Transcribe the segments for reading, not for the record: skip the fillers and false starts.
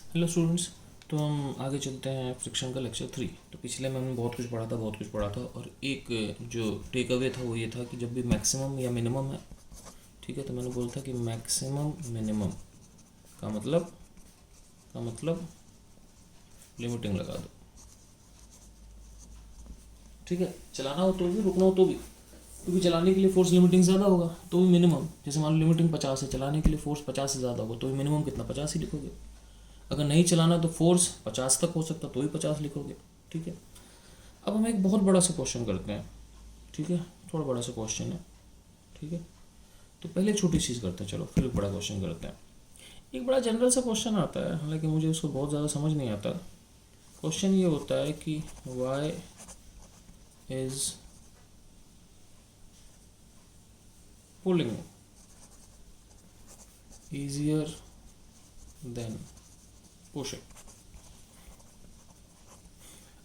Hello students. तो हम आगे चलते हैं फ्रिक्शन का लेक्चर 3। तो पिछले में हमने बहुत कुछ पढ़ा था और एक जो टेक अवे था वो ये था कि जब भी मैक्सिमम या मिनिमम है, ठीक है, तो मैंने बोला था कि मैक्सिमम मिनिमम का मतलब लिमिटिंग लगा दो, ठीक है। चलाना हो तो भी, रुकना हो तो भी, क्योंकि चलाने के लिए फोर्स लिमिटिंग ज़्यादा होगा तो भी मिनिमम, जैसे मान लो लिमिटिंग 50 है, चलाने के लिए फोर्स 50 से ज़्यादा होगा तो भी मिनिमम कितना, 50 ही लिखोगे। अगर नहीं चलाना तो फोर्स 50 तक हो सकता तो भी 50 लिखोगे, ठीक है। अब हम एक बहुत बड़ा सा क्वेश्चन करते हैं, ठीक है, थोड़ा बड़ा सा क्वेश्चन है, ठीक है। तो पहले छोटी चीज़ करते हैं, चलो फिर एक बड़ा क्वेश्चन करते हैं। एक बड़ा जनरल सा क्वेश्चन आता है, हालांकि मुझे उसको बहुत ज़्यादा समझ नहीं आता। क्वेश्चन ये होता है कि why is pulling easier than pushing.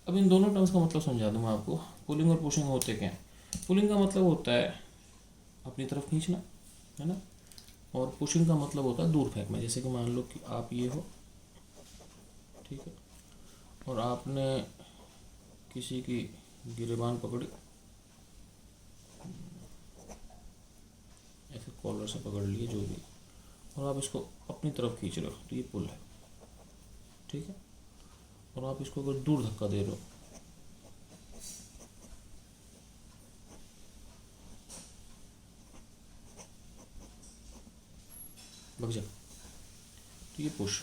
अब इन दोनों टर्म्स का मतलब समझा दूँ मैं आपको। पुलिंग और पुशिंग होते क्या हैं? पुलिंग का मतलब होता है अपनी तरफ खींचना, है ना, और पुशिंग का मतलब होता है दूर फेंकना। जैसे कि मान लो कि आप ये हो, ठीक है, और आपने किसी की गिरेबान पकड़ी, ऐसे कॉलर से पकड़ लिए जो भी, और आप इसको अपनी तरफ खींच रहे हो तो ये पुल है, ठीक है। और आप इसको अगर दूर धक्का दे रहे हो, भग जा, तो ये पुश।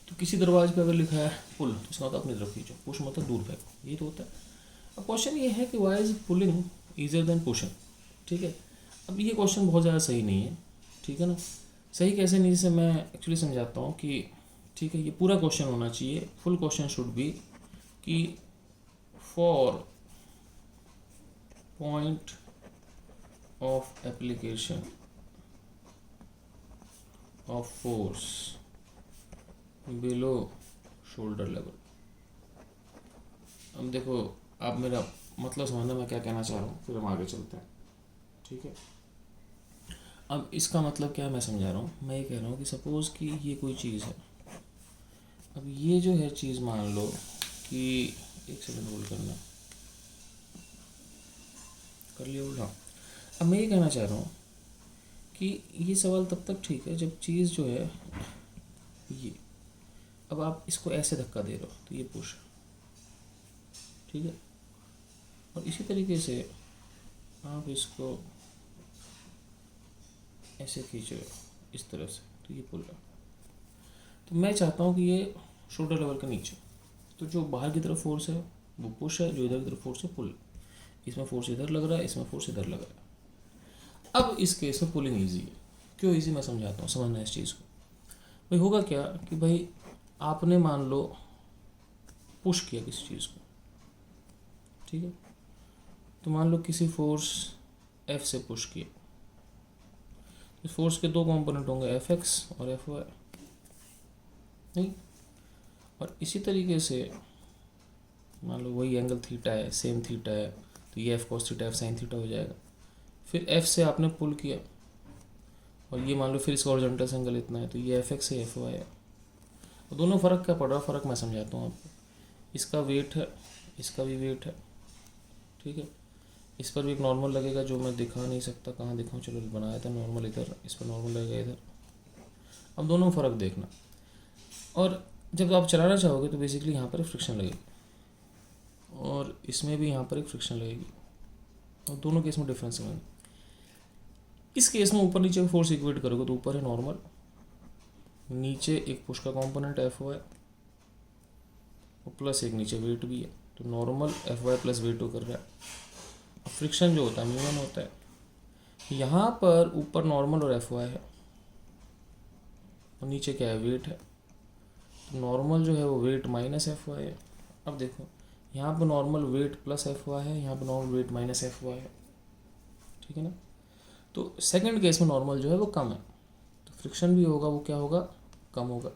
तो किसी दरवाजे पे अगर लिखा है पुल तो इसका मतलब अपनी तरफ खींचो, पुश मतलब दूर फेंको, ये तो होता है। अब क्वेश्चन ये है कि why is pulling easier than pushing, ठीक है। अब ये क्वेश्चन बहुत ज़्यादा सही नहीं है, ठीक है ना। सही कैसे नहीं, जैसे मैं एक्चुअली समझाता हूँ कि, ठीक है, ये पूरा क्वेश्चन होना चाहिए, फुल क्वेश्चन शुड बी कि for point of application of force below shoulder level. अब देखो, आप मेरा मतलब समझना मैं क्या कहना चाह रहा हूँ, फिर हम आगे चलते हैं, ठीक है। अब इसका मतलब क्या है मैं समझा रहा हूँ। मैं ये कह रहा हूँ कि सपोज़ कि ये कोई चीज़ है। अब ये जो है चीज़, मान लो कि, एक सेकंड होल्ड करना, कर लिया होल्ड, हाँ। अब मैं ये कहना चाह रहा हूँ कि ये सवाल तब तक ठीक है जब चीज़ जो है ये, अब आप इसको ऐसे धक्का दे रहे हो तो ये पुश, ठीक है। और इसी तरीके से आप इसको ऐसे खींच रहे हो इस तरह से तो ये पुल है। तो मैं चाहता हूँ कि ये शोल्डर लेवल के नीचे, तो जो बाहर की तरफ फोर्स है वो पुश है, जो इधर की तरफ फोर्स है पुल। इसमें फोर्स इधर लग रहा है, इसमें फोर्स इधर लग रहा है। अब इस केस में पुलिंग ईजी है। क्यों ईजी, मैं समझाता हूँ, समझना इस चीज़ को। भाई होगा क्या कि भाई आपने मान लो पुश किया किसी चीज़ को, ठीक है। तो मान लो किसी फोर्स एफ से पुश किया, इस फोर्स के दो कंपोनेंट होंगे, एफ एक्स और एफ वाई, नहीं। और इसी तरीके से मान लो वही एंगल थीटा है, सेम थीटा है, तो ये F cos theta F sine theta हो जाएगा। फिर एफ से आपने पुल किया और ये मान लो फिर इसका हॉरिजॉन्टल एंगल इतना है, तो ये एफ एक्स है, एफ वाई है। और दोनों फ़र्क क्या पड़ रहा है, फ़र्क मैं समझाता हूँ आपको। इसका वेट है, इसका भी वेट है, ठीक है। इस पर भी एक नॉर्मल लगेगा जो मैं दिखा नहीं सकता, कहाँ दिखाऊँ, चलो बनाया था नॉर्मल इधर, इस पर नॉर्मल लगेगा इधर। अब दोनों फ़र्क देखना, और जब आप चलाना चाहोगे तो बेसिकली यहाँ पर फ्रिक्शन लगेगी और इसमें भी यहाँ पर एक फ्रिक्शन लगेगी, और दोनों केस में डिफरेंस समझना। इस केस में ऊपर नीचे फोर्स इक्वेट करोगे तो ऊपर है नॉर्मल, नीचे एक पुश का कंपोनेंट एफ वाई और प्लस एक नीचे वेट भी है, तो normal F Y plus weight कर रहा है। फ्रिक्शन जो होता है म्यू वन होता है। यहाँ पर ऊपर नॉर्मल और एफ वाई है और नीचे क्या है, वेट है। तो नॉर्मल जो है वो वेट माइनस एफ वाई है। अब देखो, यहाँ पर normal weight plus F Y है, यहाँ पर normal weight minus F Y है, ठीक है ना। तो सेकंड केस में नॉर्मल जो है वो कम है, तो फ्रिक्शन भी होगा वो क्या होगा, कम होगा।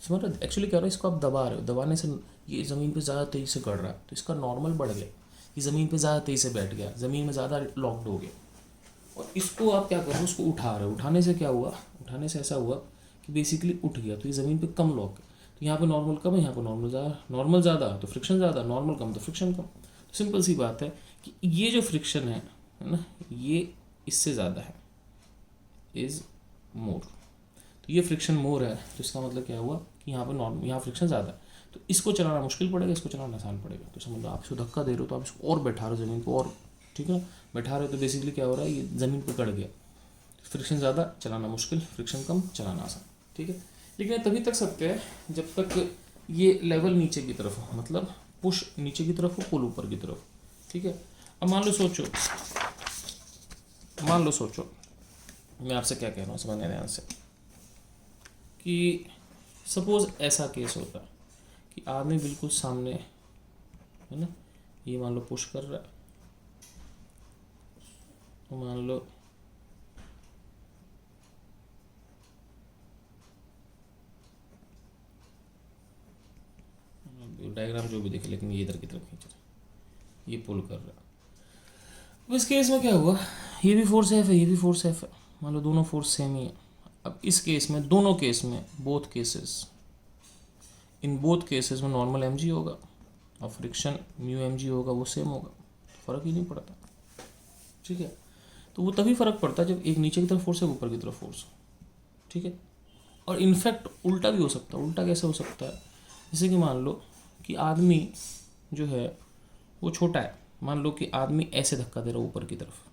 समझ रहे, एक्चुअली क्या हो रहा है, इसको आप दबा रहे हो, दबाने से ये ज़मीन पे ज़्यादा तेज़ी से गड़ रहा है, तो इसका नॉर्मल बढ़ गया, ये ज़मीन पे ज़्यादा तेज़ी से बैठ गया, ज़मीन में ज़्यादा लॉक्ड हो गया। और इसको आप क्या कर रहे हो, उसको उठा रहे हो। उठाने से क्या हुआ, उठाने से ऐसा हुआ कि बेसिकली उठ गया, तो ये ज़मीन पे कम लॉक है, तो यहाँ पे नॉर्मल कम है, यहाँ पे नॉर्मल ज़्यादा तो फ्रिक्शन ज़्यादा, नॉर्मल कम तो फ्रिक्शन कम। तो सिंपल सी बात है कि ये जो फ्रिक्शन है ना, ये इससे ज़्यादा है, इज़ मोर। तो ये फ्रिक्शन मोर है, तो इसका मतलब क्या हुआ कि यहाँ पे नॉर्मल, यहाँ फ्रिक्शन ज़्यादा है, तो इसको चलाना मुश्किल पड़ेगा, इसको चलाना आसान पड़ेगा। तो समझ लो आप इसको धक्का दे रहे हो, तो आप इसको और बैठा रहे हो ज़मीन को, और ठीक है ना, बैठा रहे हो, तो बेसिकली क्या हो रहा है, ये ज़मीन पर गड़ गया। फ्रिक्शन ज़्यादा, चलाना मुश्किल, फ्रिक्शन कम, चलाना आसान, ठीक है। लेकिन ये तभी तक सकते हैं जब तक ये लेवल नीचे की तरफ हो, मतलब पुश नीचे की तरफ हो, पुल ऊपर की तरफ, ठीक है। अब मान लो सोचो मैं आपसे क्या कह रहा हूँ, समझने ध्यान से, कि सपोज ऐसा केस होता कि आदमी बिल्कुल सामने है ना, ये मान लो पुश कर रहा है, तो मान लो डायग्राम जो भी देखे, लेकिन ये इधर की तरफ खींच रहा है, ये पुल कर रहा है। अब इस केस में क्या हुआ, ये भी फोर्स एफ है, ये भी फोर्स एफ है, मान लो दोनों फोर्स सेम ही है। अब इस केस में, दोनों केस में, इन बोथ केसेस में नॉर्मल एम जी होगा और फ्रिक्शन म्यू एम जी होगा, वो सेम होगा, फर्क ही नहीं पड़ता, ठीक है। तो वो तभी फर्क पड़ता है जब एक नीचे की तरफ फोर्स है, ऊपर की तरफ फोर्स, ठीक है। और इनफैक्ट उल्टा भी हो सकता है। उल्टा कैसे हो सकता है, जैसे कि मान लो कि आदमी जो है वो छोटा है, मान लो कि आदमी ऐसे धक्का दे रहा है ऊपर की तरफ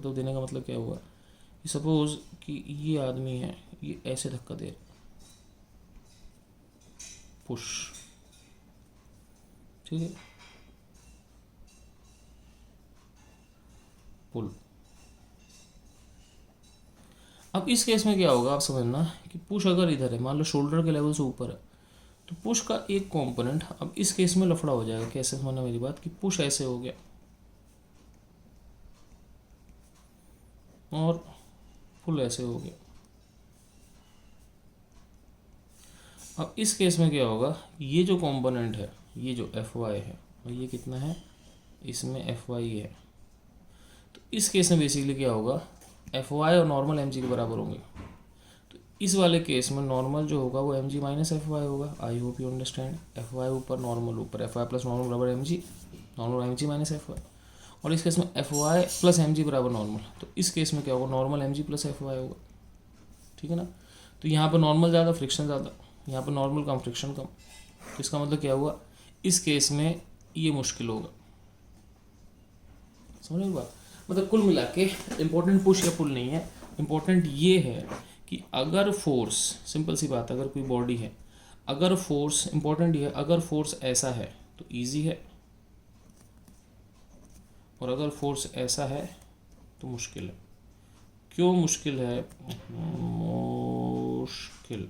देने का मतलब क्या हुआ कि सपोज कि ये आदमी है, ये ऐसे धक्का दे रहा, पुश, ठीक है, पुल। अब इस केस में क्या होगा, आप समझना कि पुश अगर इधर है, मान लो शोल्डर के लेवल से ऊपर है, तो पुश का एक कंपोनेंट अब इस केस में लफड़ा हो जाएगा। कैसे समझना मेरी बात, कि पुश ऐसे हो गया और पुल ऐसे हो गया। अब इस केस में क्या होगा, ये जो कंपोनेंट है, ये जो एफ वाई है, और ये कितना है, इसमें एफ वाई है, तो इस केस में बेसिकली क्या होगा, एफ वाई और नॉर्मल एम जी के बराबर होंगे। तो इस वाले केस में नॉर्मल जो होगा वो M G minus F Y होगा। I hope you understand. F Y ऊपर, नॉर्मल ऊपर, एफ वाई प्लस नॉर्मल बराबर M G, normal M G minus F Y. और इस केस में F Y plus M G बराबर नॉर्मल, तो इस केस में क्या होगा, normal M G plus F Y होगा, ठीक है ना। तो यहाँ पर नॉर्मल ज़्यादा, फ्रिक्शन ज़्यादा, यहाँ पर नॉर्मल कम, फ्रिक्शन कम। तो इसका मतलब क्या हुआ, इस केस में ये मुश्किल होगा। समझ रहे बात, मतलब कुल मिला के इम्पोर्टेंट पुश या पुल नहीं है, इम्पोर्टेंट ये है कि अगर फोर्स, सिंपल सी बात, अगर कोई बॉडी है, अगर फोर्स, इम्पोर्टेंट ये है, अगर फोर्स ऐसा है तो इजी है, और अगर फोर्स ऐसा है तो मुश्किल है। क्यों मुश्किल है, मुश्किल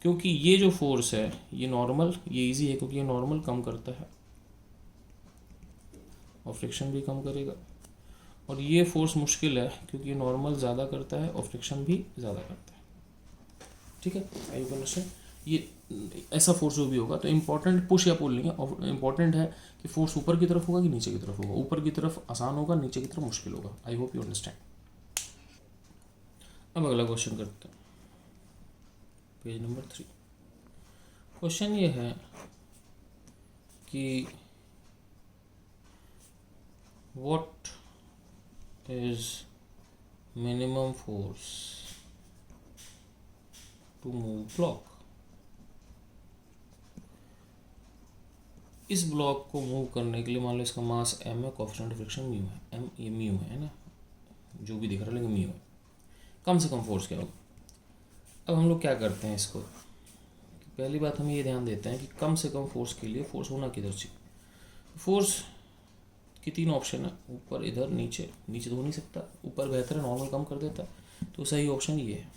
क्योंकि ये जो फोर्स है ये नॉर्मल, ये इजी है क्योंकि ये नॉर्मल कम करता है और फ्रिक्शन भी कम करेगा, और ये फोर्स मुश्किल है क्योंकि ये नॉर्मल ज़्यादा करता है और फ्रिक्शन भी ज़्यादा करता है, ठीक है। आई यू अंडरस्टैंड। ये ऐसा फोर्स जो भी होगा, तो इम्पोर्टेंट पुश या पुल नहीं है, इम्पोर्टेंट है कि फोर्स ऊपर की तरफ होगा कि नीचे की तरफ होगा। ऊपर की तरफ आसान होगा, नीचे की तरफ मुश्किल होगा। I hope you understand. अब अगला क्वेश्चन करते हैं, पेज नंबर 3। क्वेश्चन ये है कि what is minimum force to move block. इस ब्लॉक को मूव करने के लिए मान लो इसका मास m है, कोएफिशिएंट फ्रिक्शन म्यू है, m ये म्यू है ना, जो भी दिख रहा है, लेकिन म्यू है। कम से कम फोर्स क्या होगा। अब हम लोग क्या करते हैं इसको, पहली बात हम ये ध्यान देते हैं कि कम से कम फोर्स के लिए फोर्स होना किधर चाहिए। फोर्स की 3 ऑप्शन है, ऊपर, इधर, नीचे। नीचे तो हो नहीं सकता, ऊपर बेहतर है, नॉर्मल कम कर देता है, तो सही ऑप्शन ये है,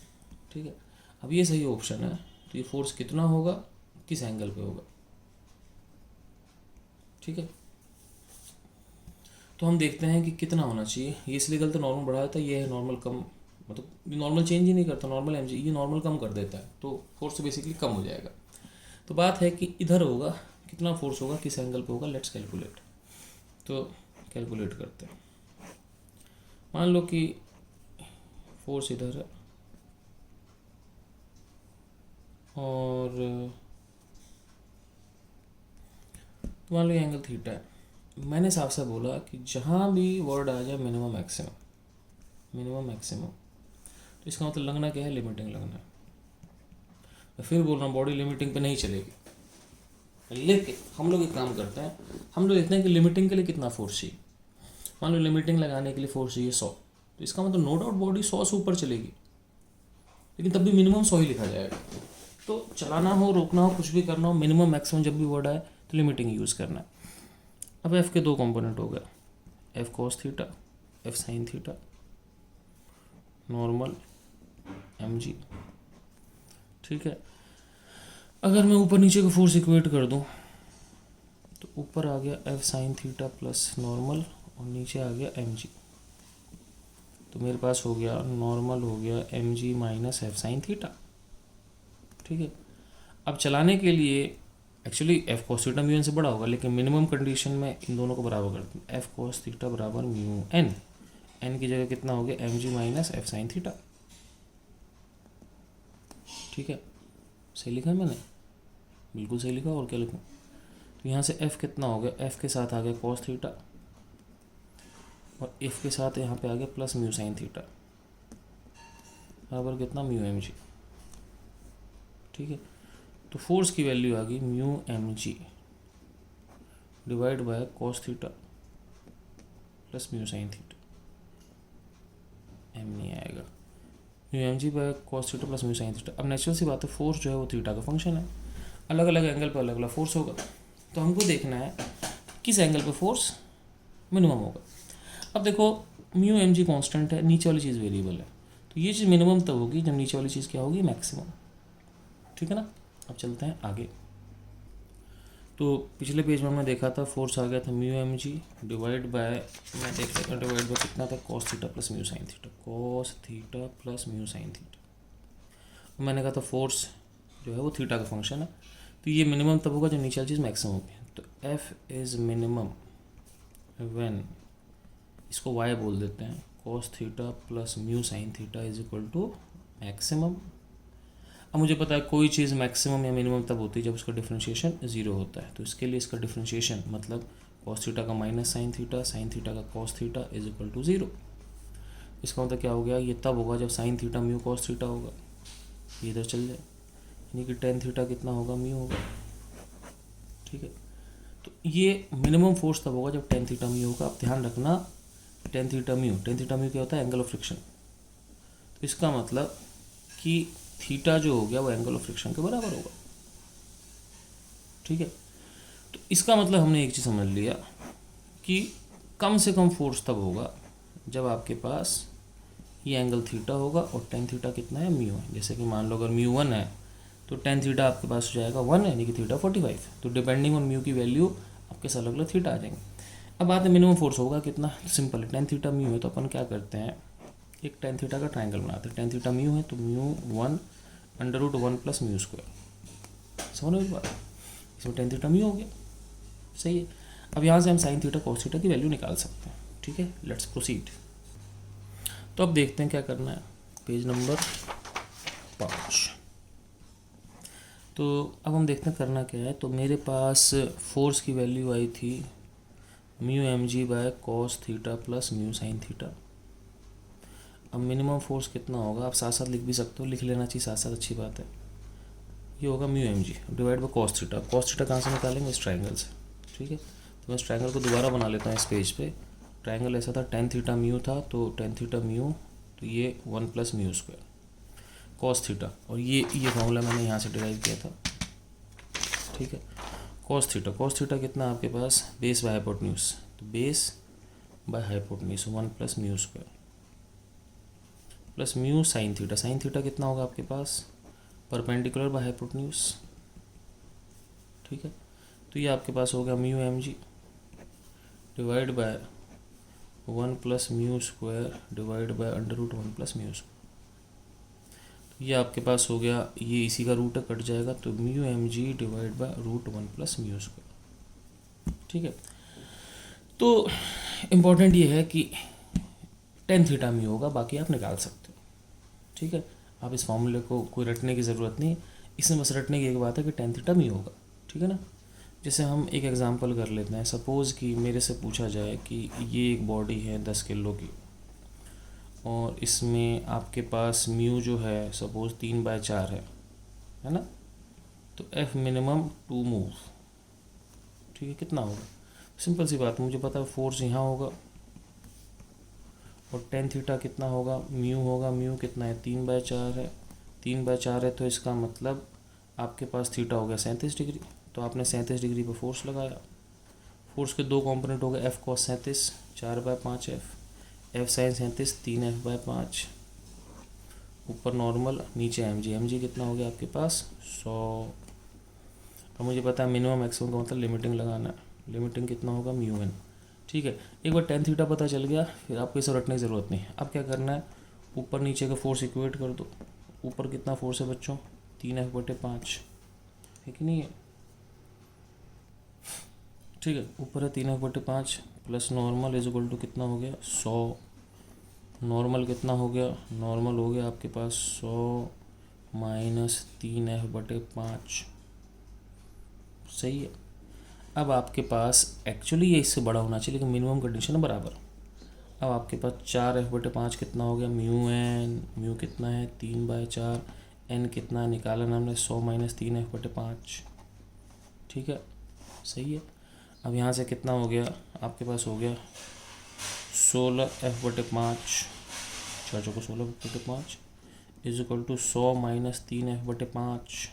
ठीक है। अब ये सही ऑप्शन है, तो ये फोर्स कितना होगा, किस एंगल पे होगा, ठीक है। तो हम देखते हैं कि कितना होना चाहिए। ये इसलिए गलत, नॉर्मल बढ़ा देता है, ये है नॉर्मल कम, मतलब नॉर्मल चेंज ही नहीं करता, नॉर्मल एम जी, ये नॉर्मल कम कर देता है, तो फोर्स बेसिकली कम हो जाएगा। तो बात है कि इधर होगा, कितना फोर्स होगा, किस एंगल पे होगा, लेट्स कैलकुलेट। तो कैलकुलेट करते हैं। मान लो कि फोर्स इधर है, और तो मान लो ये एंगल थीटा है। मैंने साफ साफ बोला कि जहाँ भी वर्ड आ जाए मिनिमम मैक्सिमम, तो इसका मतलब लगना क्या है, लिमिटिंग लगना है। मैं फिर बोल रहा हूँ बॉडी लिमिटिंग पे नहीं चलेगी, लेकिन हम लोग एक काम करते हैं, हम लोग देखते हैं कि लिमिटिंग के लिए कितना फोर्स चाहिए। मान लो लिमिटिंग लगाने के लिए फोर्स चाहिए 100, तो इसका मतलब नो डाउट बॉडी 100 से ऊपर चलेगी, लेकिन तब भी मिनिमम 100 ही लिखा जाएगा। तो चलाना हो, रोकना हो, कुछ भी करना हो, मिनिमम मैक्सिमम जब भी वर्ड आए तो लिमिटिंग यूज़ करना है। अब एफ के दो कंपोनेंट हो गए, F cos theta, F sine theta, normal, M G. ठीक है, अगर मैं ऊपर नीचे का फोर्स इक्वेट कर दूं तो ऊपर आ गया F sine theta plus normal और नीचे आ गया एम जी। तो मेरे पास हो गया नॉर्मल हो गया M G minus F sine theta. ठीक है, अब चलाने के लिए actually F cos theta mu N से बड़ा होगा, लेकिन मिनिमम कंडीशन में इन दोनों को बराबर करते हैं। एफ कॉस थीटा बराबर म्यू एन, एन की जगह कितना हो गया M G minus F sine theta. ठीक है, सही लिखा है मैंने, बिल्कुल सही लिखा, और क्या लिखूँ। तो यहाँ से एफ कितना हो गया, एफ के साथ आ गया कॉस थीटा और एफ के साथ यहाँ पे आ गया प्लस म्यू साइन थीटा बराबर कितना, म्यू एम जी। ठीक है, तो फोर्स की वैल्यू आ गई mu M G divide by cos theta plus mu sine theta. M नहीं आएगा, mu M G by cos theta plus mu sine theta. अब नेचुरल सी बात है, फोर्स जो है वो थीटा का फंक्शन है, अलग अलग एंगल पर अलग अलग फोर्स होगा। तो हमको देखना है किस एंगल पे फोर्स मिनिमम होगा। अब देखो म्यू एम जी कॉन्स्टेंट है, नीचे वाली चीज़ वेरिएबल है, तो ये चीज़ मिनिमम तब होगी जब नीचे वाली चीज़ क्या होगी, मैक्सिमम। ठीक है ना, अब चलते हैं आगे। तो पिछले पेज में हमने देखा था फोर्स आ गया था mu M G divide by, मैं देख सकता हूँ डिवाइड बाय कितना था, cos theta plus mu sine theta, cos theta plus mu sine theta. मैंने कहा था फोर्स जो है वो थीटा का फंक्शन है, तो ये मिनिमम तब होगा जब नीचे वाली चीज़ मैक्सिमम होगी। तो एफ इज़ मिनिमम व्हेन, इसको वाई बोल देते हैं, cos theta plus mu sine theta is equal to maximum. अब मुझे पता है कोई चीज़ मैक्सिमम या मिनिमम तब होती है जब उसका डिफरेंशिएशन जीरो होता है, तो इसके लिए इसका डिफरेंशिएशन मतलब कॉस थीटा का माइनस साइन थीटा का cos theta is equal to zero. इसका मतलब क्या हो गया, ये तब होगा जब sine theta mu cos theta होगा, ये इधर चल जाए, यानी कि टेन थीटा कितना होगा, म्यू होगा। ठीक है, तो ये मिनिमम फोर्स तब होगा जब टेन थीटा म्यू होगा। अब ध्यान रखना, टेन थीटा म्यू क्या होता है, एंगल ऑफ फ्रिक्शन। तो इसका मतलब कि थीटा जो हो गया वो एंगल ऑफ फ्रिक्शन के बराबर होगा। ठीक है, तो इसका मतलब हमने एक चीज़ समझ लिया कि कम से कम फोर्स तब होगा जब आपके पास ये एंगल थीटा होगा और टेन थीटा कितना है, म्यू है। जैसे कि मान लो अगर म्यू 1 है तो टेन थीटा आपके पास हो जाएगा 1, यानी कि थीटा 45। तो डिपेंडिंग ऑन म्यू की वैल्यू आपके साथ अलग अलग थीटा आ जाएंगे। अब बात है मिनिमम फोर्स होगा कितना, सिंपल है, टेन थीटा म्यू है तो अपन क्या करते हैं, एक टेन थीटा का ट्राइंगल बनाते हैं। टेन थीटा म्यू है तो mu 1 under root 1 plus mu square. समझ रहे हो इस बात, इसमें टेन थीटा म्यू हो गया, सही है। अब यहाँ से हम साइन थीटा कॉस थीटा की वैल्यू निकाल सकते हैं। ठीक है, लेट्स प्रोसीड। तो अब देखते हैं क्या करना है, पेज नंबर 5। तो अब हम देखते हैं करना क्या है। तो मेरे पास फोर्स की वैल्यू आई थी mu M G by cos theta plus mu sine theta. अब मिनिमम फोर्स कितना होगा, आप साथ साथ लिख भी सकते हो, लिख लेना चाहिए साथ साथ, अच्छी बात है। ये होगा mu M G divide by cos theta. Cos theta कहाँ से निकालेंगे, इस ट्राइंगल से। ठीक है, तो मैं इस ट्राइंगल को दोबारा बना लेता हूँ इस पेज पे। ट्राइंगल ऐसा था, टेन थीटा म्यू था, तो टेन थीटा म्यू, तो ये 1 plus mu square cos theta, और ये फॉर्मूला मैंने यहाँ से डिराइव किया था। ठीक है, कॉस थीटा कितना आपके पास, बेस बाय हाइपोटेन्यूज, तो base by hypotenuse 1 plus mu square plus mu sine theta कितना होगा आपके पास, परपेंडिकुलर बाय हाइपोटेन्यूज। ठीक है, तो ये आपके पास हो गया mu M G divide by 1 plus mu square divide by under root 1 plus mu square. ये आपके पास हो गया, ये इसी का रूट है, कट जाएगा, तो mu M G divide by root 1 plus mu square. ठीक है, तो इम्पॉर्टेंट ये है कि टेन थीटा म्यू होगा, बाकी आप निकाल सकते हो। ठीक है, आप इस फॉर्मूले को कोई रटने की ज़रूरत नहीं, इसमें बस रटने की एक बात है कि टेन थीटा म्यू होगा, ठीक है ना। जैसे हम एक एग्जांपल कर लेते हैं, सपोज़ कि मेरे से पूछा जाए कि ये एक बॉडी है 10 किलो की और इसमें आपके पास म्यू जो है सपोज़ 3/4 है ना। तो एफ मिनिमम टू मूव, ठीक है, कितना होगा। सिंपल सी बात, मुझे पता है फोर्स यहाँ होगा और टेन थीटा कितना होगा, म्यू होगा। म्यू कितना है, 3/4 है। 3/4 है तो इसका मतलब आपके पास थीटा हो गया 37 डिग्री। तो आपने 37 डिग्री पर फोर्स लगाया। फोर्स के दो कंपोनेंट हो गए, F cos 37 4/5 F sine 37 3f/5, ऊपर नॉर्मल नीचे एम जी कितना हो गया आपके पास 100। अब मुझे पता है मिनिमम मैक्सिमम का मतलब लिमिटिंग लगाना है। लिमिटिंग कितना होगा म्यू एन, ठीक है। एक बार टेन थीटा पता चल गया, फिर आपको इसे रटने की ज़रूरत नहीं। अब क्या करना है, ऊपर नीचे का फोर्स इक्वेट कर दो। ऊपर कितना फोर्स है बच्चों, 3f/5 है कि नहीं है, ठीक है। ऊपर है 3f/5 plus normal is equal to कितना हो गया 100। नॉर्मल कितना हो गया, नॉर्मल हो गया आपके पास 100 माइनस 3f/5, सही है। अब आपके पास एक्चुअली ये इससे बड़ा होना चाहिए, लेकिन मिनिमम कंडीशन है बराबर। अब आपके पास 4f/5 कितना हो गया, म्यू एन, म्यू कितना है 3/4, एन कितना है निकाला ना हमने 100 माइनस 3f/5, ठीक है, सही है। अब यहाँ से कितना हो गया आपके पास, हो गया 16f/5, 4 चौको 16f/5 is equal to 100 minus 3f/5,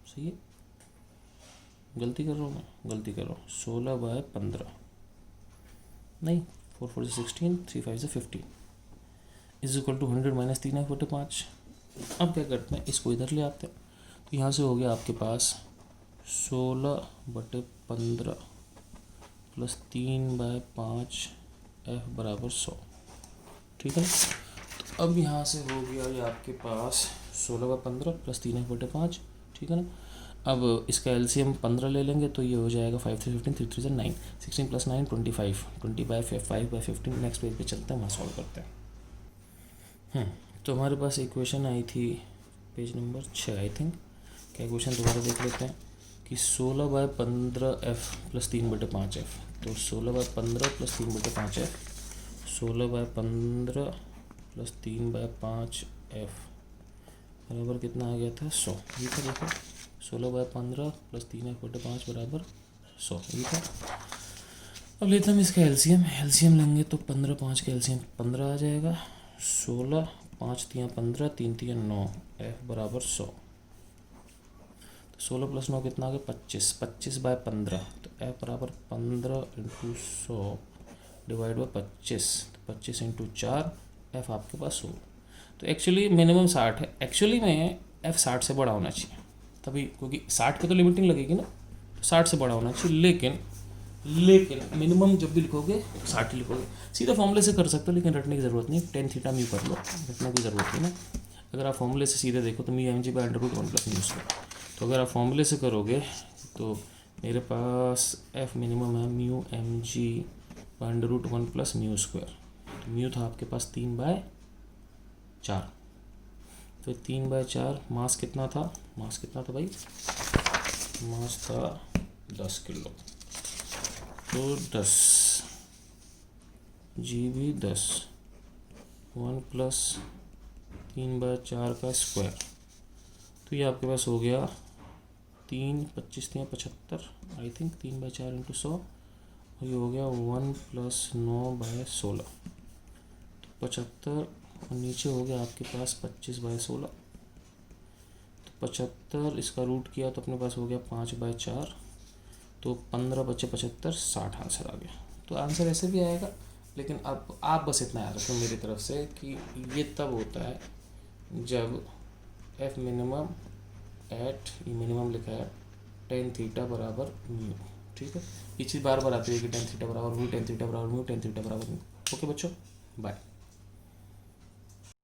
सही है। गलती कर रहा हूँ मैं, गलती कर रहा हूँ, 16/15 नहीं, 4 4 से 16, 3 5 से 15 is equal to 100 minus 3f/5। अब क्या करते हैं, इसको इधर ले आते हैं। तो यहाँ से हो गया आपके पास 16/15 प्लस 3/5 f बराबर 100, ठीक है। तो अब यहाँ से हो गया ये आपके पास 16/15 प्लस 3f/5, ठीक है ना। अब इसका एलसीएम 15 ले लेंगे तो ये हो जाएगा 5 3 15 3 3 9 16 प्लस 9 25 20/5/15। नेक्स्ट पेज पे चलते हैं, वहाँ सॉल्व करते हैं। तो हमारे पास इक्वेशन आई थी पेज नंबर 6 आई थिंक। क्या इक्वेशन दोबारा देख लेते हैं कि 16/15 एफ प्लस 3/5 एफ। तो 16/15 प्लस 3/5 एफ, 16/15 प्लस 3/5 एफ बराबर कितना आ गया था 100, ये था। देखो 16/15 प्लस 3f/5 बराबर 100, ये था। अब लेते हैं इसका एलसीएम। एलसीएम लेंगे तो 15 5 का एलसीएम 15 आ जाएगा। 16 5 3 15 3 3 9 एफ बराबर 100। तो 16 प्लस 9 कितना आ गया 25, 25/15 तो एफ बराबर 15 इंटू 100 डिवाइड बाई 25, तो 25 इंटू 4 एफ आपके पास 100। तो एक्चुअली मिनिमम 60 है, एक्चुअली में एफ 60 से बड़ा होना चाहिए तभी, क्योंकि 60 की तो लिमिटिंग लगेगी ना, 60 से बड़ा होना चाहिए। लेकिन मिनिमम जब भी लिखोगे 60 लिखोगे। सीधा फॉर्मूले से कर सकते हो, लेकिन रटने की ज़रूरत नहीं, टेन थीटा म्यू कर लो, रटने की ज़रूरत नहीं ना। अगर आप फॉर्मूले से सीधे देखो तो mu M G by √1 plus mu square. तो अगर आप फॉर्मूले से करोगे तो मेरे पास एफ मिनिमम है mu M G by √1 plus mu square. तो म्यू था आपके पास 3/4, तो 3/4। मास कितना था, मास कितना था भाई, मास था 10 किलो, तो 10 जी भी 10, 1 प्लस 3/4 का स्क्वायर। तो ये आपके पास हो गया 3 25 3 75 आई थिंक, 3/4 इंटू 100, और ये हो गया 1 प्लस 9/16, तो 75। और नीचे हो गया आपके पास 25/16, तो 75 इसका रूट किया तो अपने पास हो गया 5/4, तो 15 बचे 75, 60 आंसर आ गया। तो आंसर ऐसे भी आएगा, लेकिन अब आप बस इतना याद रखो मेरी तरफ से कि ये तब होता है जब एफ मिनिमम एट, ये मिनिमम लिखा है टेन थीटा बराबर म्यू, ठीक है। ये चीज़ बार बार आती है कि टेन थीटा बराबर म्यू, टेन थीटा बराबर म्यू, टेन थीटा बराबर म्यू। ओके बच्चों, बाय।